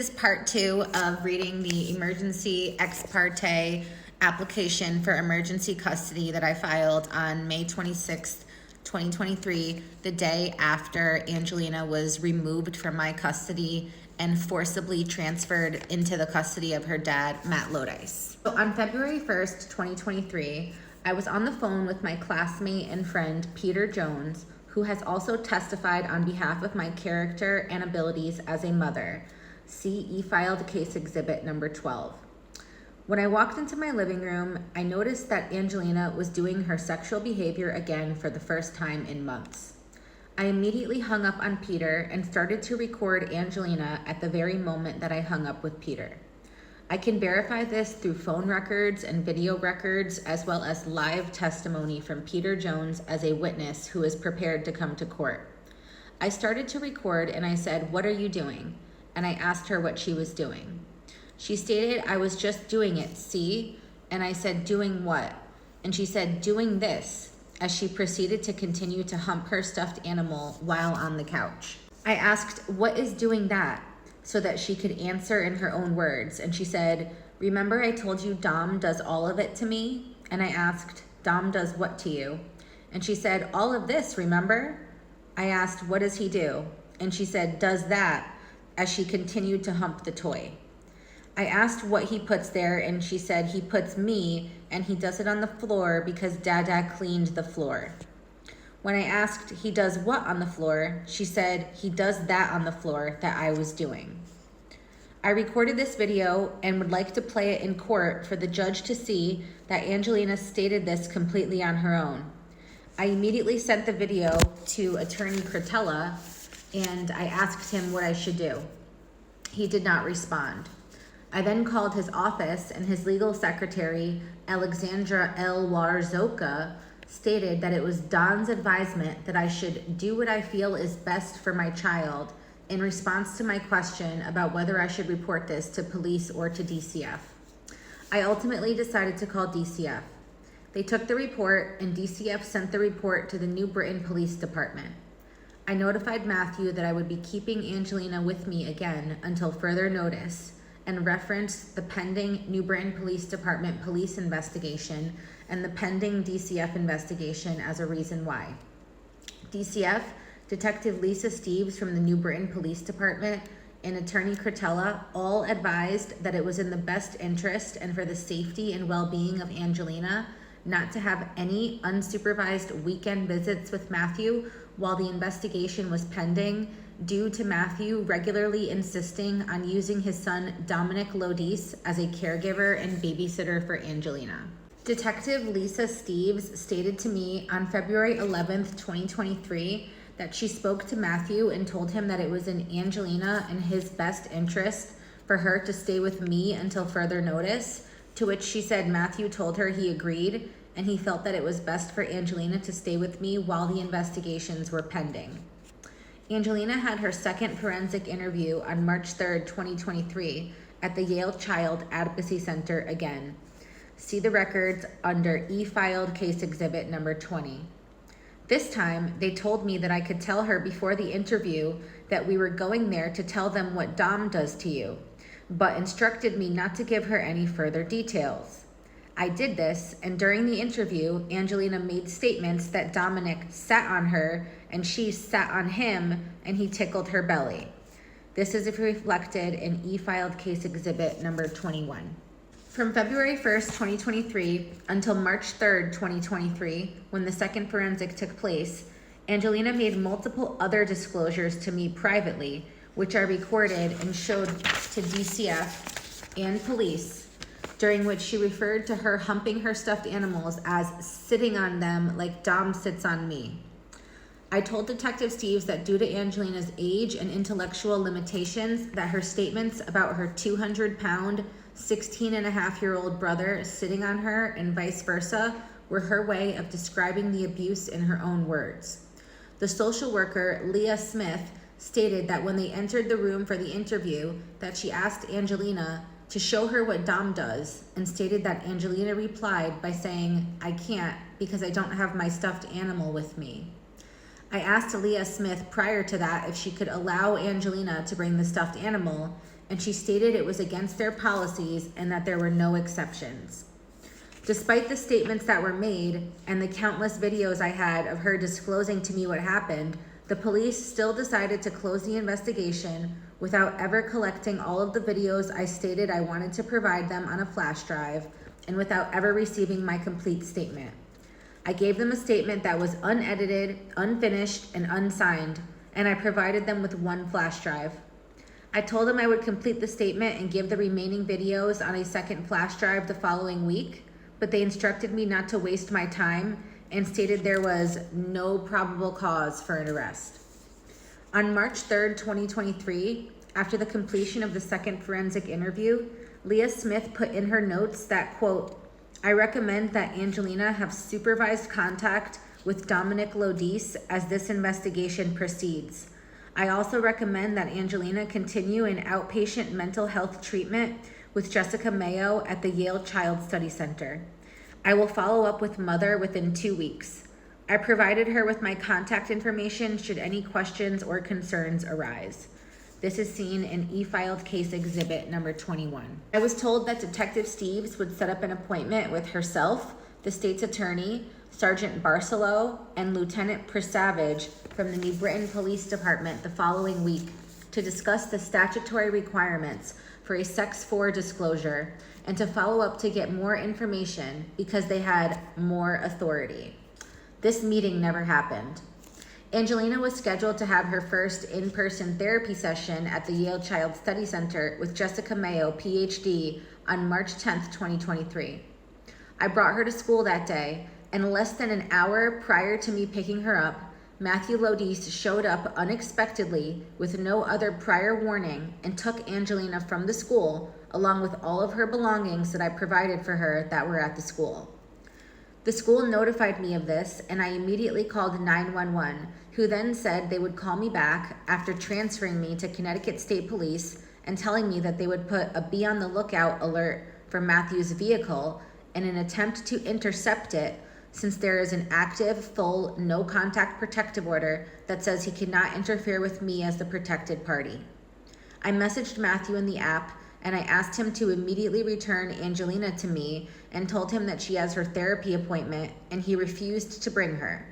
This is part 2 of reading the emergency ex parte application for emergency custody that I filed on May 26th, 2023, the day after Angelina was removed from my custody and forcibly transferred into the custody of her dad, Matt Lodice. So on February 1st, 2023, I was on the phone with my classmate and friend, Peter Jones, who has also testified on behalf of my character and abilities as a mother. See e-filed case exhibit number 12. When I walked into my living room, I noticed that Angelina was doing her sexual behavior again for the first time in months. I immediately hung up on Peter and started to record Angelina at the very moment that I hung up with Peter. I can verify this through phone records and video records, as well as live testimony from Peter Jones as a witness who is prepared to come to court. I started to record and I said, "What are you doing?" And I asked her what she was doing. She stated, "I was just doing it, see?" And I said, "Doing what?" And she said, "Doing this," as she proceeded to continue to hump her stuffed animal while on the couch. I asked, "What is doing that?" so that she could answer in her own words. And she said, "Remember I told you Dom does all of it to me?" And I asked, "Dom does what to you?" And she said, "All of this, remember?" I asked, "What does he do?" And she said, "Does that," as she continued to hump the toy. I asked what he puts there, and she said, "He puts me, and he does it on the floor because Dada cleaned the floor." When I asked, "He does what on the floor?" she said, "He does that on the floor that I was doing." I recorded this video and would like to play it in court for the judge to see that Angelina stated this completely on her own. I immediately sent the video to Attorney Cretella and I asked him what I should do. He did not respond. I then called his office and his legal secretary, Alexandra L. Warzoka, stated that it was Don's advisement that I should do what I feel is best for my child in response to my question about whether I should report this to police or to DCF. I ultimately decided to call DCF. They took the report and DCF sent the report to the New Britain Police Department. I notified Matthew that I would be keeping Angelina with me again until further notice and referenced the pending New Britain Police Department police investigation and the pending DCF investigation as a reason why. DCF, Detective Lisa Steves from the New Britain Police Department, and Attorney Cretella all advised that it was in the best interest and for the safety and well-being of Angelina not to have any unsupervised weekend visits with Matthew while the investigation was pending, due to Matthew regularly insisting on using his son Dominic Lodice as a caregiver and babysitter for Angelina. Detective Lisa Steves stated to me on February 11th, 2023, that she spoke to Matthew and told him that it was in Angelina and his best interest for her to stay with me until further notice, to which she said Matthew told her he agreed and he felt that it was best for Angelina to stay with me while the investigations were pending. Angelina had her second forensic interview on March 3rd, 2023 at the Yale Child Advocacy Center again. See the records under e-filed case exhibit number 20. This time, they told me that I could tell her before the interview that we were going there to tell them what Dom does to you, but instructed me not to give her any further details. I did this, and during the interview, Angelina made statements that Dominic sat on her and she sat on him and he tickled her belly. This is reflected in e-filed case exhibit number 21. From February 1st, 2023 until March 3rd, 2023, when the second forensic took place, Angelina made multiple other disclosures to me privately, which I recorded and showed to DCF and police, during which she referred to her humping her stuffed animals as sitting on them like Dom sits on me. I told Detective Steves that due to Angelina's age and intellectual limitations, that her statements about her 200-pound, 16-and-a-half-year-old brother sitting on her and vice versa were her way of describing the abuse in her own words. The social worker, Leah Smith, stated that when they entered the room for the interview, that she asked Angelina to show her what Dom does, and stated that Angelina replied by saying, "I can't because I don't have my stuffed animal with me." I asked Leah Smith prior to that if she could allow Angelina to bring the stuffed animal, and she stated it was against their policies and that there were no exceptions. Despite the statements that were made and the countless videos I had of her disclosing to me what happened, the police still decided to close the investigation without ever collecting all of the videos I stated I wanted to provide them on a flash drive and without ever receiving my complete statement. I gave them a statement that was unedited, unfinished, and unsigned, and I provided them with one flash drive. I told them I would complete the statement and give the remaining videos on a second flash drive the following week, but they instructed me not to waste my time and stated there was no probable cause for an arrest. On March 3rd, 2023, after the completion of the second forensic interview, Leah Smith put in her notes that, quote, "I recommend that Angelina have supervised contact with Dominic Lodis as this investigation proceeds. I also recommend that Angelina continue in outpatient mental health treatment with Jessica Mayo at the Yale Child Study Center. I will follow up with Mother within 2 weeks. I provided her with my contact information should any questions or concerns arise." This is seen in e-filed case exhibit number 21. I was told that Detective Steves would set up an appointment with herself, the state's attorney, Sergeant Barcelo, and Lieutenant Persavage from the New Britain Police Department the following week to discuss the statutory requirements for a Sex-4 disclosure and to follow up to get more information because they had more authority. This meeting never happened. Angelina was scheduled to have her first in-person therapy session at the Yale Child Study Center with Jessica Mayo, PhD, on March 10th, 2023. I brought her to school that day, and less than an hour prior to me picking her up, Matthew Lodis showed up unexpectedly with no other prior warning and took Angelina from the school along with all of her belongings that I provided for her that were at the school. The school notified me of this, and I immediately called 911, who then said they would call me back after transferring me to Connecticut State Police and telling me that they would put a be on the lookout alert for Matthew's vehicle in an attempt to intercept it since there is an active, full, no contact protective order that says he cannot interfere with me as the protected party. I messaged Matthew in the app and I asked him to immediately return Angelina to me and told him that she has her therapy appointment, and he refused to bring her.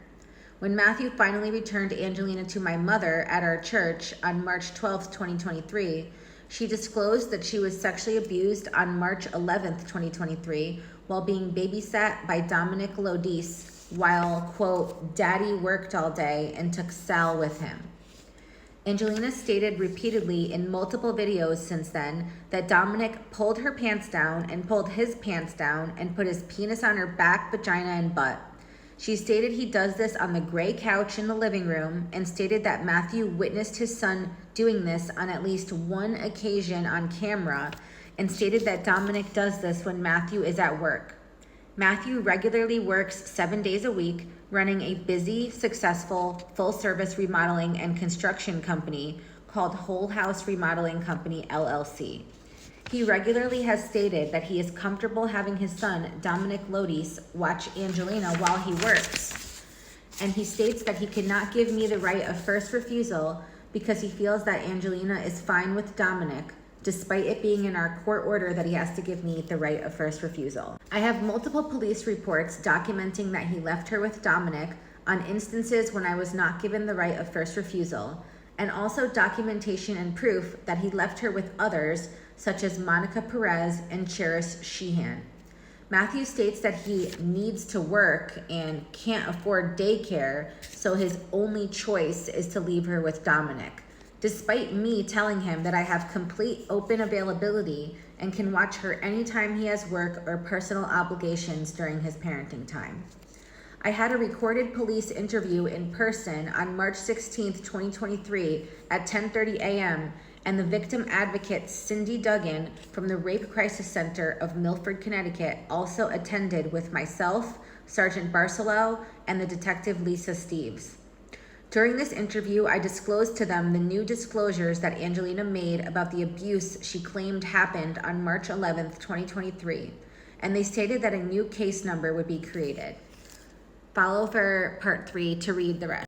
When Matthew finally returned Angelina to my mother at our church on March 12th, 2023, she disclosed that she was sexually abused on March 11th, 2023, while being babysat by Dominic Lodis while, quote, "Daddy worked all day and took Sal with him." Angelina stated repeatedly in multiple videos since then that Dominic pulled her pants down and pulled his pants down and put his penis on her back, vagina, and butt. She stated he does this on the gray couch in the living room and stated that Matthew witnessed his son doing this on at least one occasion on camera and stated that Dominic does this when Matthew is at work. Matthew regularly works 7 days a week, running a busy, successful, full-service remodeling and construction company called Whole House Remodeling Company, LLC. He regularly has stated that he is comfortable having his son, Dominic Lodis, watch Angelina while he works. And he states that he cannot give me the right of first refusal because he feels that Angelina is fine with Dominic, despite it being in our court order that he has to give me the right of first refusal. I have multiple police reports documenting that he left her with Dominic on instances when I was not given the right of first refusal, and also documentation and proof that he left her with others, such as Monica Perez and Cheris Sheehan. Matthew states that he needs to work and can't afford daycare, so his only choice is to leave her with Dominic, despite me telling him that I have complete open availability and can watch her anytime he has work or personal obligations during his parenting time. I had a recorded police interview in person on March 16th, 2023 at 10:30 a.m., and the victim advocate Cindy Duggan from the Rape Crisis Center of Milford, Connecticut also attended with myself, Sergeant Barcelo, and the detective Lisa Steves. During this interview, I disclosed to them the new disclosures that Angelina made about the abuse she claimed happened on March 11th, 2023, and they stated that a new case number would be created. Follow for part 3 to read the rest.